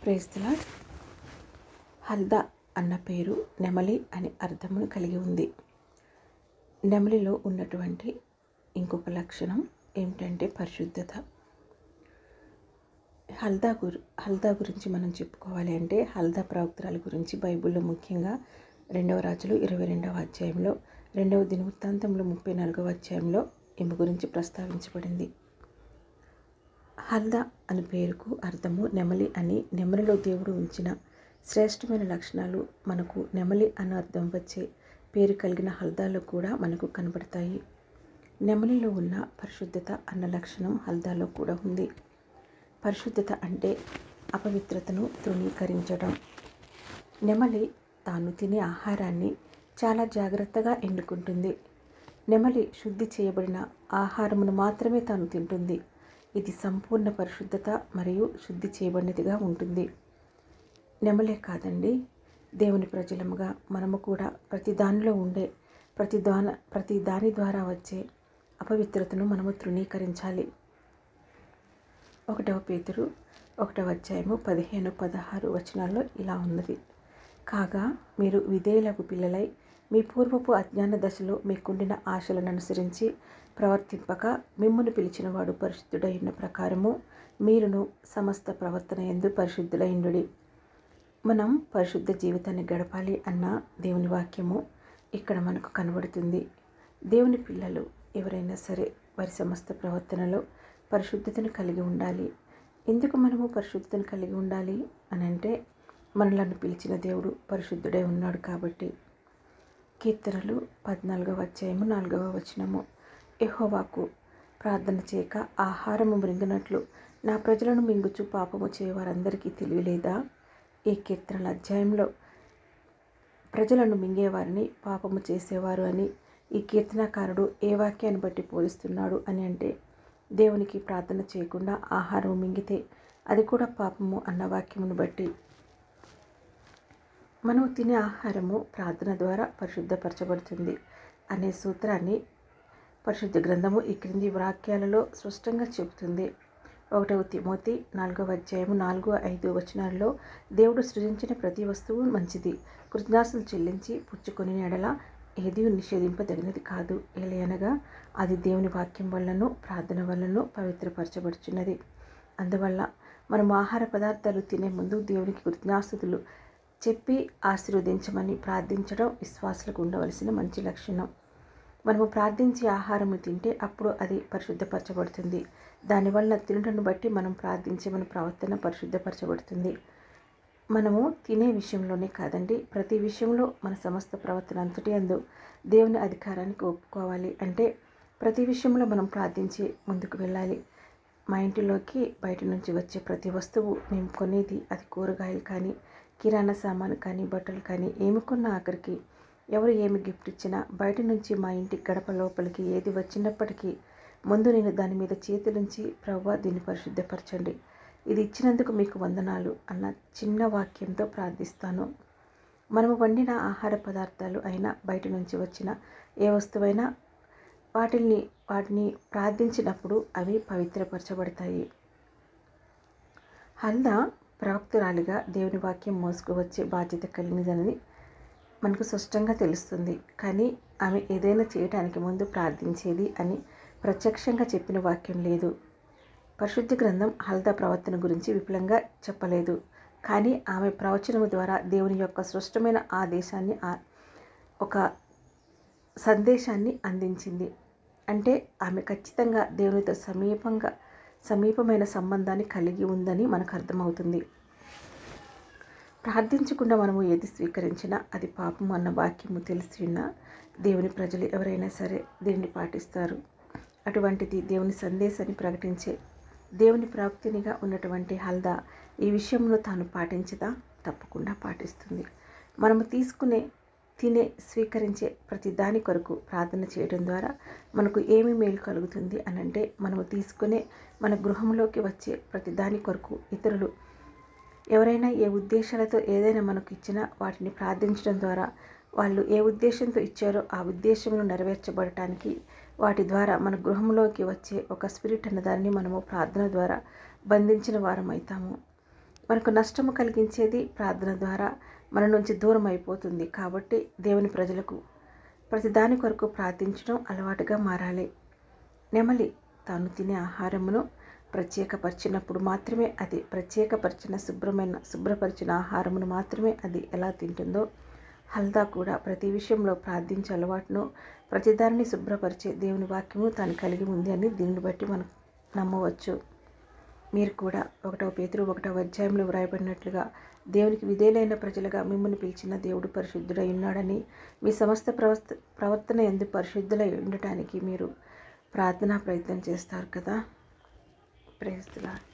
Praise the lord. హల్దా అన్న పేరు నెమలి అనే అర్థమును కలిగి ఉంది. నెమలిలో ఉన్నటువంటి ఇంకొక లక్షణం ఏమిటంటే పరిశుద్ధత. హల్దా గురించి మనం చెప్పుకోవాలి అంటే హల్దా ప్రవక్తరాల గురించి బైబిల్లో ముఖ్యంగా 2వ రాజులు 22వ అధ్యాయంలో, 2వ దినవృత్తాంతంలో 34వ అధ్యాయంలో ఈమె గురించి ప్రస్తావించబడింది. హల్దా అనే పేరుకు అర్థము నెమలి అని. నెమలిలో దేవుడు ఉంచిన శ్రేష్టమైన లక్షణాలు మనకు నెమలి అన్న అర్థం వచ్చే పేరు కలిగిన హల్దాలో కూడా మనకు కనబడతాయి. నెమలిలో ఉన్న పరిశుద్ధత అన్న లక్షణం హల్దాలో కూడా ఉంది. పరిశుద్ధత అంటే అపవిత్రతను తృణీకరించడం. నెమలి తాను తినే ఆహారాన్ని చాలా జాగ్రత్తగా ఎన్నుకుంటుంది. నెమలి శుద్ధి చేయబడిన ఆహారమును మాత్రమే తాను తింటుంది. ఇది సంపూర్ణ పరిశుద్ధత మరియు శుద్ధి చేయబడినదిగా ఉంటుంది. నెమలే కాదండి, దేవుని ప్రజలముగా మనము కూడా ప్రతి దానిలో ఉండే ప్రతి దాని ద్వారా వచ్చే అపవిత్రతను మనము తృణీకరించాలి. 1 పేతురు 1వ అధ్యాయము 15-16 వచనాల్లో ఇలా ఉన్నది. కాగా మీరు విధేయులకు పిల్లలై మీ పూర్వపు అజ్ఞాన దశలో మీకుండిన ఆశలను అనుసరించి ప్రవర్తింపక మిమ్మును పిలిచినవాడు పరిశుద్ధుడైన ప్రకారము మీరును సమస్త ప్రవర్తన యందు పరిశుద్ధులైండుడి. మనం పరిశుద్ధ జీవితాన్ని గడపాలి అన్న దేవుని వాక్యము ఇక్కడ మనకు కనబడుతుంది. దేవుని పిల్లలు ఎవరైనా సరే వారి సమస్త ప్రవర్తనలో పరిశుద్ధతను కలిగి ఉండాలి. ఎందుకు మనము పరిశుద్ధతను కలిగి ఉండాలి అని అంటే మనలను పిలిచిన దేవుడు పరిశుద్ధుడై ఉన్నాడు కాబట్టి. కీర్తనలు 14వ అధ్యాయము 4వ వచనము. యెహోవాకు ప్రార్థన చేయక ఆహారము మృంగినట్లు నా ప్రజలను మింగుచు పాపము చేయవారందరికీ తెలియలేదా? ఈ కీర్తనల అధ్యాయంలో ప్రజలను మింగేవారిని పాపము చేసేవారు అని ఈ కీర్తనాకారుడు ఏ వాక్యాన్ని బట్టి పోలిస్తున్నాడు అని అంటే దేవునికి ప్రార్థన చేయకుండా ఆహారం మింగితే అది కూడా పాపము అన్న వాక్యమును బట్టి. మనము తినే ఆహారము ప్రార్థన ద్వారా పరిశుద్ధపరచబడుతుంది అనే సూత్రాన్ని పరిశుద్ధ గ్రంథము ఈ క్రింది వాక్యాలలో స్పష్టంగా చెబుతుంది. 1వ తిమోతి 4వ అధ్యాయము 4-5 వచనాల్లో దేవుడు సృజించిన ప్రతి వస్తువు మంచిది, కృతజ్ఞతలు చెల్లించి పుచ్చుకొని ఎడల ఏదీ నిషేధింపదగినది కాదు, ఏలయనగా అది దేవుని వాక్యం వల్లను ప్రార్థన వల్లను పవిత్రపరచబడుచున్నది. అందువల్ల మనం ఆహార పదార్థాలు తినే ముందు దేవునికి కృతజ్ఞాస్తుతులు చెప్పి ఆశీర్వదించమని ప్రార్థించడం విశ్వాసులకు ఉండవలసిన మంచి లక్షణం. మనము ప్రార్థించి ఆహారము తింటే అప్పుడు అది పరిశుద్ధపరచబడుతుంది. దానివల్ల తినటను బట్టి మనం ప్రార్థించే మన ప్రవర్తన పరిశుద్ధపరచబడుతుంది. మనము తినే విషయంలోనే కాదండి, ప్రతి విషయంలో మన సమస్త ప్రవర్తన అంతటి యందు దేవుని అధికారానికి ఒప్పుకోవాలి. అంటే ప్రతి విషయంలో మనం ప్రార్థించి ముందుకు వెళ్ళాలి. మా ఇంటిలోకి బయట నుంచి వచ్చే ప్రతి వస్తువు మేము కొనేది, అది కూరగాయలు కానీ కిరాణా సామాను కానీ బట్టలు కానీ ఏమి కొన్నా ఆఖరికి ఎవరు ఏమి గిఫ్ట్ ఇచ్చినా బయట నుంచి మా ఇంటి గడప లోపలికి ఏది వచ్చినప్పటికీ ముందు నేను దాని మీద చేతులుంచి ప్రభువా దీన్ని పరిశుద్ధపరచండి, ఇది ఇచ్చినందుకు మీకు వందనాలు అన్న చిన్న వాక్యంతో ప్రార్థిస్తాను. మనము వండిన ఆహార పదార్థాలు అయినా బయట నుంచి వచ్చిన ఏ వస్తువైనా వాటిని ప్రార్థించినప్పుడు అవి పవిత్రపరచబడతాయి. హల్దా ప్రవక్తురాలిగా దేవుని వాక్యం మోసుకు వచ్చే బాధ్యత కలిగినదని మనకు స్పష్టంగా తెలుస్తుంది. కానీ ఆమె ఏదైనా చేయడానికి ముందు ప్రార్థించేది అని ప్రత్యక్షంగా చెప్పిన వాక్యం లేదు. పరిశుద్ధ గ్రంథం హల్దా ప్రవర్తన గురించి విపులంగా చెప్పలేదు. కానీ ఆమె ప్రవచనము ద్వారా దేవుని యొక్క స్పష్టమైన ఆదేశాన్ని ఒక సందేశాన్ని అందించింది. అంటే ఆమె ఖచ్చితంగా దేవునితో సమీపమైన సంబంధాన్ని కలిగి ఉందని మనకు అర్థమవుతుంది. ప్రార్థించకుండా మనము ఏది స్వీకరించినా అది పాపము అన్న వాక్యము తెలిసి ఉన్న దేవుని ప్రజలు ఎవరైనా సరే దీనిని పాటిస్తారు. అటువంటిది దేవుని సందేశాన్ని ప్రకటించే దేవుని ప్రవక్తినిగా ఉన్నటువంటి హల్దా ఈ విషయంలో తాను పాటించదా? తప్పకుండా పాటిస్తుంది. మనము స్వీకరించే ప్రతి దాని కొరకు ప్రార్థన చేయడం ద్వారా మనకు ఏమి మేలు కలుగుతుంది అనంటే మనము తీసుకునే మన గృహంలోకి వచ్చే ప్రతి దాని కొరకు ఇతరులు ఎవరైనా ఏ ఉద్దేశాలతో ఏదైనా మనకు ఇచ్చినా వాటిని ప్రార్థించడం ద్వారా వాళ్ళు ఏ ఉద్దేశంతో ఇచ్చారో ఆ ఉద్దేశమును నెరవేర్చబడటానికి వాటి ద్వారా మన గృహంలోకి వచ్చే ఒక స్పిరిట్ అన్నదాన్ని మనము ప్రార్థన ద్వారా బంధించిన వారం అవుతాము. మనకు నష్టము కలిగించేది ప్రార్థన ద్వారా మన నుంచి దూరం అయిపోతుంది. కాబట్టి దేవుని ప్రజలకు ప్రతిదాని కొరకు ప్రార్థించడం అలవాటుగా మారాలి. నెమలి తాను తినే ఆహారమును ప్రత్యేకపరిచినప్పుడు మాత్రమే అది శుభ్రపరిచిన ఆహారమును మాత్రమే అది ఎలా తింటుందో, హల్దా కూడా ప్రతి విషయంలో ప్రార్థించే అలవాటును, ప్రతిదానిని శుభ్రపరిచే దేవుని వాక్యము తాను కలిగి ఉంది అని దీనిని బట్టి మనం నమ్మవచ్చు. మీరు కూడా 1 పేతురు 1వ అధ్యాయంలో వ్రాయబడినట్లుగా దేవునికి విధేయులైన ప్రజలుగా మిమ్మల్ని పిలిచిన దేవుడు పరిశుద్ధుడై ఉన్నాడని, మీ సమస్త ప్రవర్తన యందు పరిశుద్ధులై ఉండటానికి మీరు ప్రార్థనా ప్రయత్నం చేస్తారు కదా. Praise the lord.